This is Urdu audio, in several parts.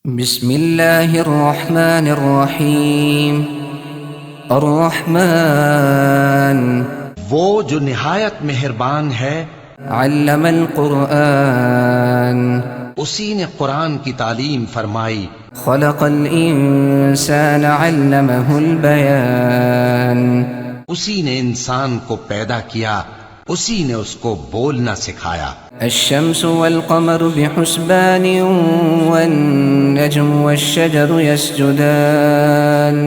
بسم اللہ الرحمن الرحیم الرحمن وہ جو نہایت مہربان ہے، علم القرآن اسی نے قرآن کی تعلیم فرمائی، خلق الانسان علمہ البیان اسی نے انسان کو پیدا کیا، اسی نے اس کو بولنا سکھایا۔ الشمس والقمر بحسبان والنجم والشجر يسجدان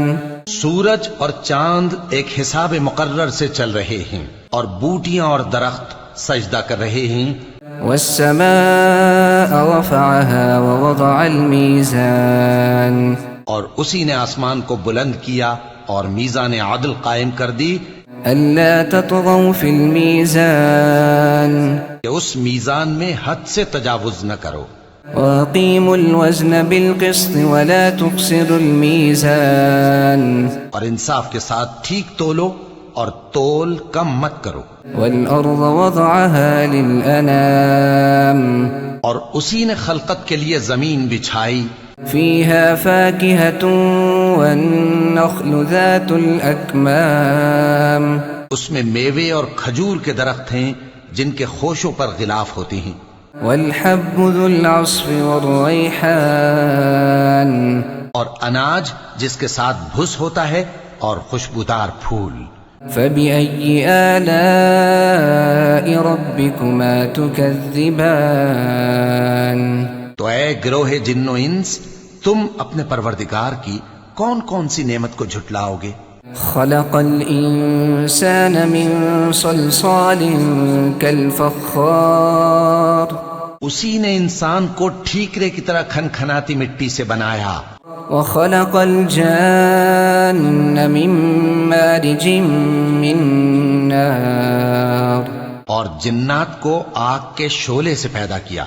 سورج اور چاند ایک حساب مقرر سے چل رہے ہیں، اور بوٹیاں اور درخت سجدہ کر رہے ہیں۔ والسماء رفعها ووضع الميزان اور اسی نے آسمان کو بلند کیا اور میزان عدل قائم کر دی ألا تطغوا في الميزان کہ اس میزان میں حد سے تجاوز نہ کرو، وأقيموا الوزن بالقسط ولا تخسروا الميزان اور انصاف کے ساتھ ٹھیک تولو اور تول کم مت کرو۔ والأرض وضعها للأنام اور اسی نے خلقت کے لیے زمین بچھائی، فيها فاكهة والنخل ذات الأكمام اس میں میوے اور کھجور کے درخت ہیں جن کے خوشوں پر غلاف ہوتے ہیں، والحب ذو العصف والريحان اور اناج جس کے ساتھ بھس ہوتا ہے اور خوشبودار پھول۔ فبأي آلاء ربكما تكذبان تو اے گروہ جن و انس، تم اپنے پروردگار کی کون کون سی نعمت کو جھٹلاؤ گے؟ خلق الإنسان من صلصال كالفخار اسی نے انسان کو ٹھیکرے کی طرح کھنکھناتی مٹی سے بنایا، وخلق الجان من مارج من نار اور جنات کو آگ کے شعلے سے پیدا کیا۔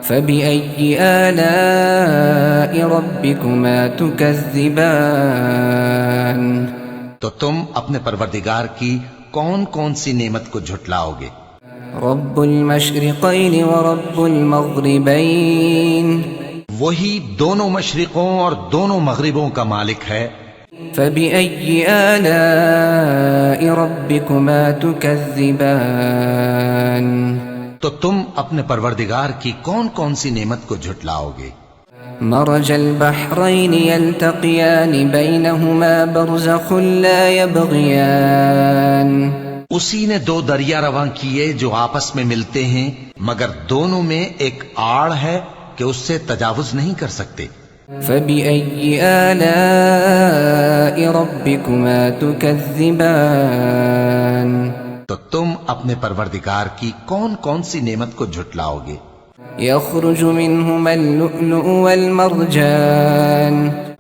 فبأي آلاء ربكما تكذبان تو تم اپنے پروردگار کی کون کون سی نعمت کو جھٹلاؤ گے؟ رب المشرقين ورب المغربين وہی دونوں مشرقوں اور دونوں مغربوں کا مالک ہے۔ فبأي آلاء ربكما تكذبان تو تم اپنے پروردگار کی کون کون سی نعمت کو جھٹلاؤ گے؟ مرج البحرين يلتقيان بينهما برزخ لا يبغيان اسی نے دو دریا رواں کیے جو آپس میں ملتے ہیں، مگر دونوں میں ایک آڑ ہے کہ اس سے تجاوز نہیں کر سکتے۔ فبأي آلاء ربكما تكذبان تو تم اپنے پروردگار کی کون کون سی نعمت کو جھٹلاؤ گے؟ يخرج منهما اللؤلؤ والمرجان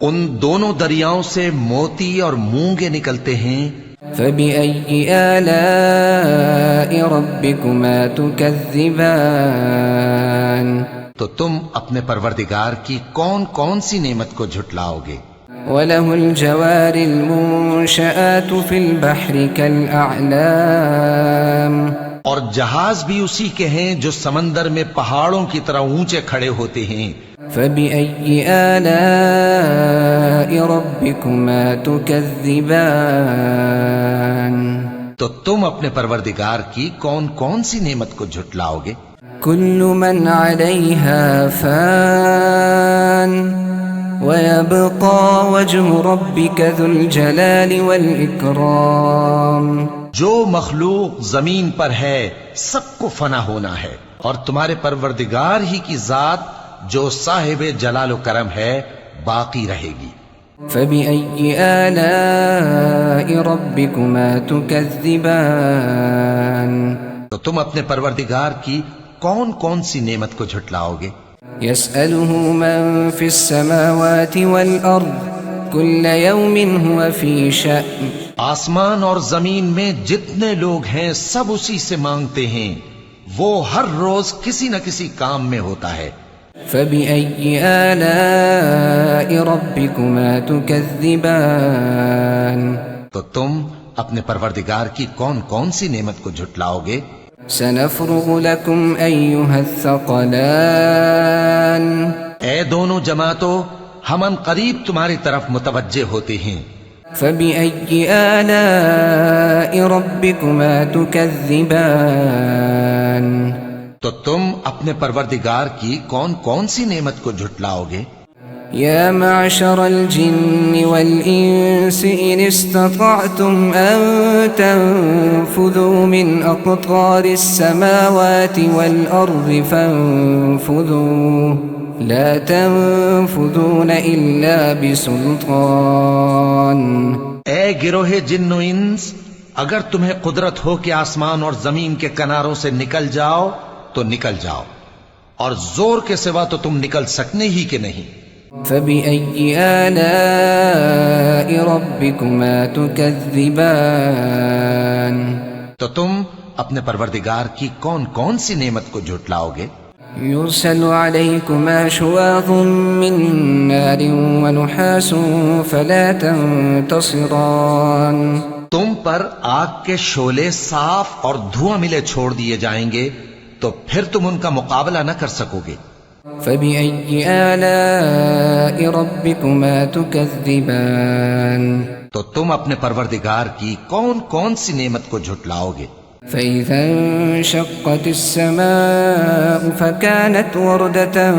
ان دونوں دریاؤں سے موتی اور مونگے نکلتے ہیں۔ فبأي آلاء ربكما تكذبان تو تم اپنے پروردگار کی کون کون سی نعمت کو جھٹلاؤ گے؟ وله الجوار المنشآت في البحر كالأعلام اور جہاز بھی اسی کے ہیں جو سمندر میں پہاڑوں کی طرح اونچے کھڑے ہوتے ہیں۔ فبأي آلاء ربكما تكذبان تو تم اپنے پروردگار کی کون کون سی نعمت کو جھٹلاؤ گے؟ كل من عليها فان ويبقى وجه ربك ذو الجلال والإكرام جو مخلوق زمین پر ہے سب کو فنا ہونا ہے، اور تمہارے پروردگار ہی کی ذات جو صاحب جلال و کرم ہے باقی رہے گی۔ فبأي آلاء ربكما تكذبان تو تم اپنے پروردگار کی کون کون سی نعمت کو جھٹلاؤ گے؟ يسأله من في السماوات والأرض كل يوم هو في شأن آسمان اور زمین میں جتنے لوگ ہیں سب اسی سے مانگتے ہیں، وہ ہر روز کسی نہ کسی کام میں ہوتا ہے۔ فبأي آلاء ربكما تكذبان تو تم اپنے پروردگار کی کون کون سی نعمت کو جھٹلاؤ گے؟ سنفرغ لكم أيها الثقلان اے دونوں جماعتوں، ہم ان قریب تمہاری طرف متوجہ ہوتے ہیں۔ فبأي آلاء ربكما تكذبان؟ تو تم اپنے پروردگار کی کون کون سی نعمت کو جھٹلاؤ گے؟ يا معشر الجن والإنس إن استطعتم أن تنفذوا من أقطار السماوات والأرض فانفذوا لا تنفذون إلا بسلطان۔ اے گروہ جن و انس، اگر تمہیں قدرت ہو کہ آسمان اور زمین کے کناروں سے نکل جاؤ تو نکل جاؤ، اور زور کے سوا تو تم نکل سکنے ہی کہ نہیں۔ فبأي آلاء ربكما تكذبان؟ تو تم اپنے پروردگار کی کون کون سی نعمت کو جھٹلاؤ گے؟ يرسل عليكما شواظ من نار ونحاس فلا تنتصران؟ تم پر آگ کے شعلے صاف اور دھواں ملے چھوڑ دیے جائیں گے تو پھر تم ان کا مقابلہ نہ کر سکو گے۔ فبأي آلاء ربكما تكذبان؟ تو تم اپنے پروردگار کی کون کون سی نعمت کو جھٹلاؤ گے؟ فإذا انشقت السماء فكانت وردة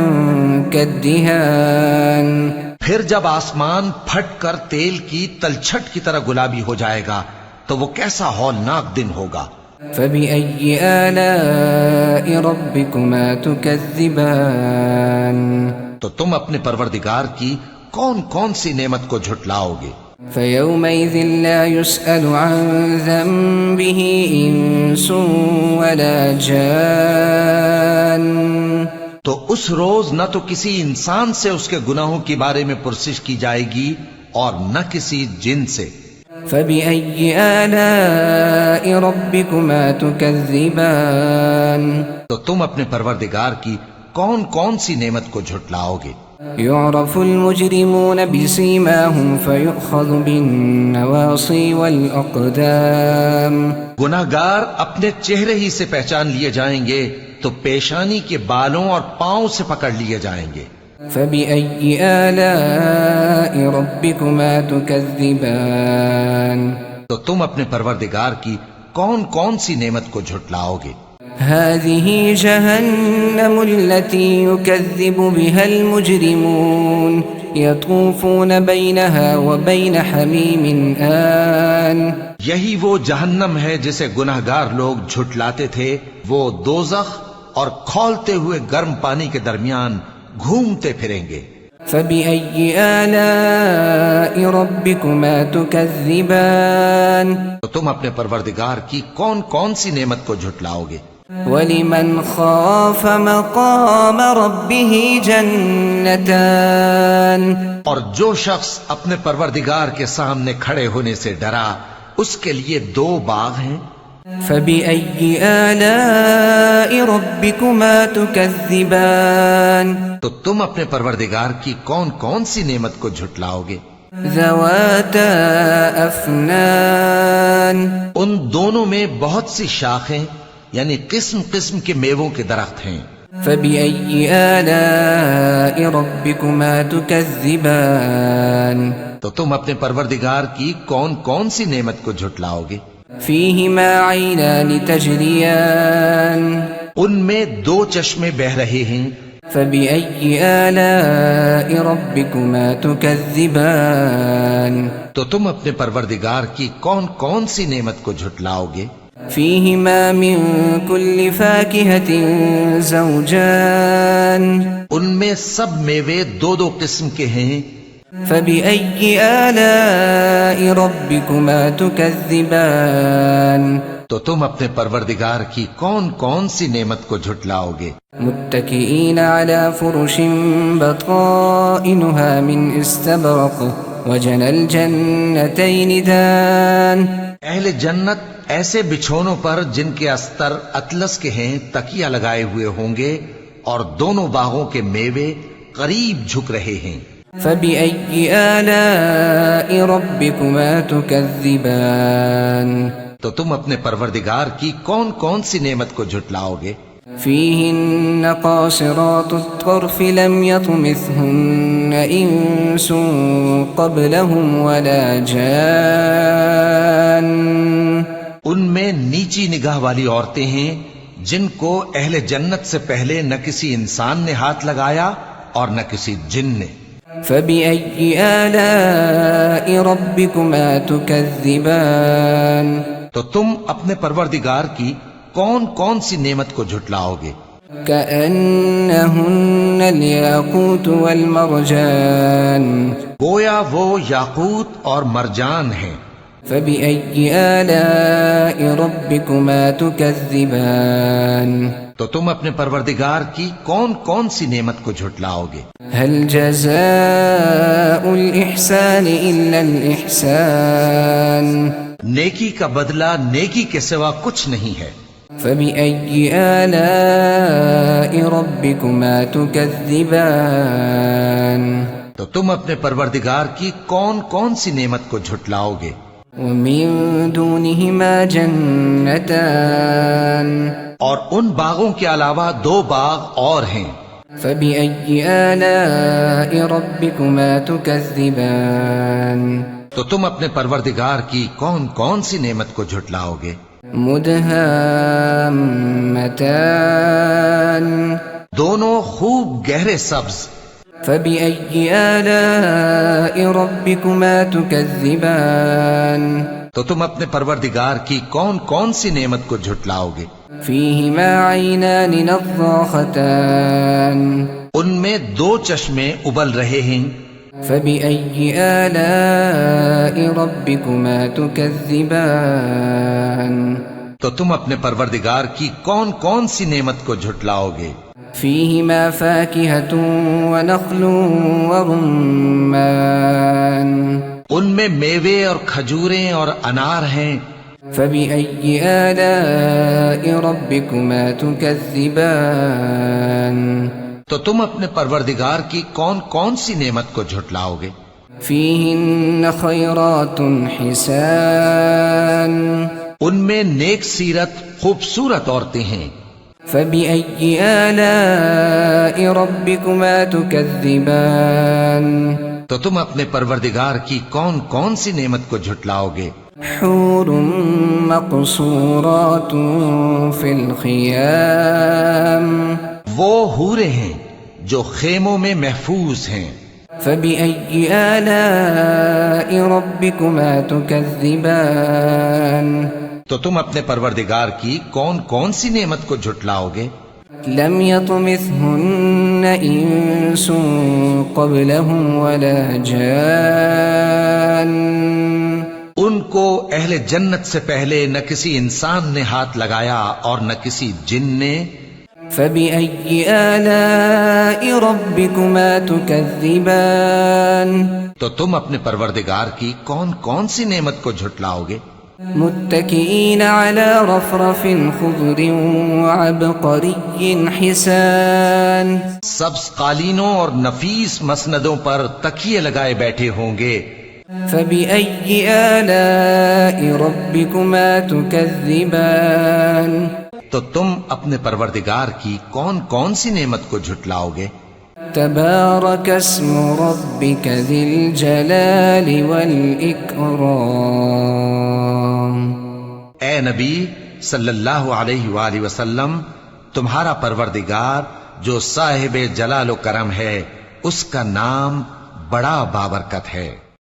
كالدهان؟ پھر جب آسمان پھٹ کر تیل کی تلچھٹ کی طرح گلابی ہو جائے گا تو وہ کیسا ہولناک دن ہوگا۔ فبأي آلاء ربكما تكذبان؟ تو تم اپنے پروردگار کی کون کون سی نعمت کو جھٹلاؤ گے؟ فيومئذ لا يسأل عن ذنبه إنس ولا جان؟ تو اس روز نہ تو کسی انسان سے اس کے گناہوں کے بارے میں پرسش کی جائے گی اور نہ کسی جن سے۔ فبأي آلاء ربكما تكذبان؟ تو تم اپنے پروردگار کی کون کون سی نعمت کو جھٹلاؤ گے؟ يعرف المجرمون بسيماهم فيؤخذ بالنواصي والأقدام؟ گناہگار اپنے چہرے ہی سے پہچان لیے جائیں گے تو پیشانی کے بالوں اور پاؤں سے پکڑ لیے جائیں گے۔ فبأي آلاء ربكما تكذبان؟ تو تم اپنے پروردگار کی کون کون سی نعمت کو جھٹلاؤ گے؟ هذه جهنم التي يكذب بها المجرمون يطوفون بينها وبين حميم آن؟ یہی وہ جہنم ہے جسے گناہگار لوگ جھٹلاتے تھے، وہ دوزخ اور کھولتے ہوئے گرم پانی کے درمیان گھومتے پھریں گے۔ فبأي آلاء ربكما تكذبان؟ تو تم اپنے پروردگار کی کون کون سی نعمت کو جھٹلاؤ گے؟ وَلِمَنْ خَافَ مَقَامَ رَبِّهِ جَنَّتَانِ؟ اور جو شخص اپنے پروردگار کے سامنے کھڑے ہونے سے ڈرا اس کے لیے دو باغ ہیں۔ فبأي آلاء ربكما تكذبان؟ تو تم اپنے پروردگار کی کون کون سی نعمت کو جھٹلاؤ گے؟ ذواتا افنان؟ ان دونوں میں بہت سی شاخیں یعنی قسم قسم کے میووں کے درخت ہیں۔ فبأي آلاء ربكما تكذبان؟ تو تم اپنے پروردگار کی کون کون سی نعمت کو جھٹلاؤ گے؟ فيهما عينان تجريان؟ ان میں دو چشمے بہ رہے ہیں۔ فبأي آلاء ربكما تكذبان؟ تو تم اپنے پروردگار کی کون کون سی نعمت کو جھٹلاؤ گے؟ فيهما من كل فاكهة زوجان؟ ان میں سب میوے دو دو قسم کے ہیں۔ فبأي آلاء ربكما تكذبان؟ تو تم اپنے پروردگار کی کون کون سی نعمت کو جھٹلاؤ گے؟ متكئين على فرش بطائنها من استبرق وجنى الجنتين دان؟ اہل جنت ایسے بچھونوں پر جن کے استر اطلس کے ہیں تکیہ لگائے ہوئے ہوں گے اور دونوں باغوں کے میوے قریب جھک رہے ہیں۔ فبأي آلاء ربكما تكذبان؟ تو تم اپنے پروردگار کی کون کون سی نعمت کو جھٹلاؤ گے؟ فيهن قاصرات الطرف لم يطمثهن إنس قبلهم ولا جان. ان میں نیچی نگاہ والی عورتیں ہیں جن کو اہل جنت سے پہلے نہ کسی انسان نے ہاتھ لگایا اور نہ کسی جن نے. فبأي آلاء ربكما تكذبان. تو تم اپنے پروردگار کی کون کون سی نعمت کو جھٹلاؤ گے؟ كأنهن الياقوت والمرجان. گویا وہ یاقوت اور مرجان ہیں. فبأي آلاء ربكما تكذبان. تو تم اپنے پروردگار کی کون کون سی نعمت کو جھٹلاؤ گے؟ هل جزاء الإحسان إلا الإحسان. نیکی کا بدلہ نیکی کے سوا کچھ نہیں ہے. فبأي آلاء ربكما تكذبان. تو تم اپنے پروردگار کی کون کون سی نعمت کو جھٹلاؤ گے؟ ومن دونهما جنتان. اور ان باغوں کے علاوہ 2 باغ اور ہیں. فبأي آلاء ربكما تكذبان. تو تم اپنے پروردگار کی کون کون سی نعمت کو جھٹلاؤ گے؟ مدهامتان. دونوں خوب گہرے سبز. فبأي آلاء ربكما تكذبان. تو تم اپنے پروردگار کی کون کون سی نعمت کو جھٹلاؤ گے؟ فيهما عينان نضاختان. ان میں 2 چشمے ابل رہے ہیں. فبأي آلاء ربكما تكذبان. تو تم اپنے پروردگار کی کون کون سی نعمت کو جھٹلاؤ گے؟ فيهما فاكهة ونخل ورمان. ان میں میوے اور کھجوریں اور انار ہیں. فبأي آلاء ربكما تكذبان. تو تم اپنے پروردگار کی کون کون سی نعمت کو جھٹلاؤ گے؟ فيهن خيرات حسان. ان میں نیک سیرت خوبصورت عورتیں ہیں. فبأي آلاء ربكما تكذبان. تو تم اپنے پروردگار کی کون کون سی نعمت کو جھٹلاؤ گے؟ حور مقصورات في الخيام. وہ حوریں ہیں جو خیموں میں محفوظ ہیں. فبأي آلاء ربكما تكذبان. تو تم اپنے پروردگار کی کون کون سی نعمت کو جھٹلاؤ گے؟ لم يطمثهن إنس قبلهم ولا جان. ان کو اہل جنت سے پہلے نہ کسی انسان نے ہاتھ لگایا اور نہ کسی جن نے. فبأي آلاء ربكما تكذبان. تو تم اپنے پروردگار کی کون کون سی نعمت کو جھٹلاؤ گے؟ متكئين على رفرف خضر وعبقري حسان. سبز قالینوں اور نفیس مسندوں پر تکیے لگائے بیٹھے ہوں گے. فبأي آلاء ربكما تكذبان. تو تم اپنے پروردگار کی کون کون سی نعمت کو جھٹلاؤ گے؟ تبارك اسم ربك ذي الجلال والإكرام. اے نبی صلی اللہ علیہ وآلہ وسلم، تمہارا پروردگار جو صاحب جلال و کرم ہے، اس کا نام بڑا بابرکت ہے.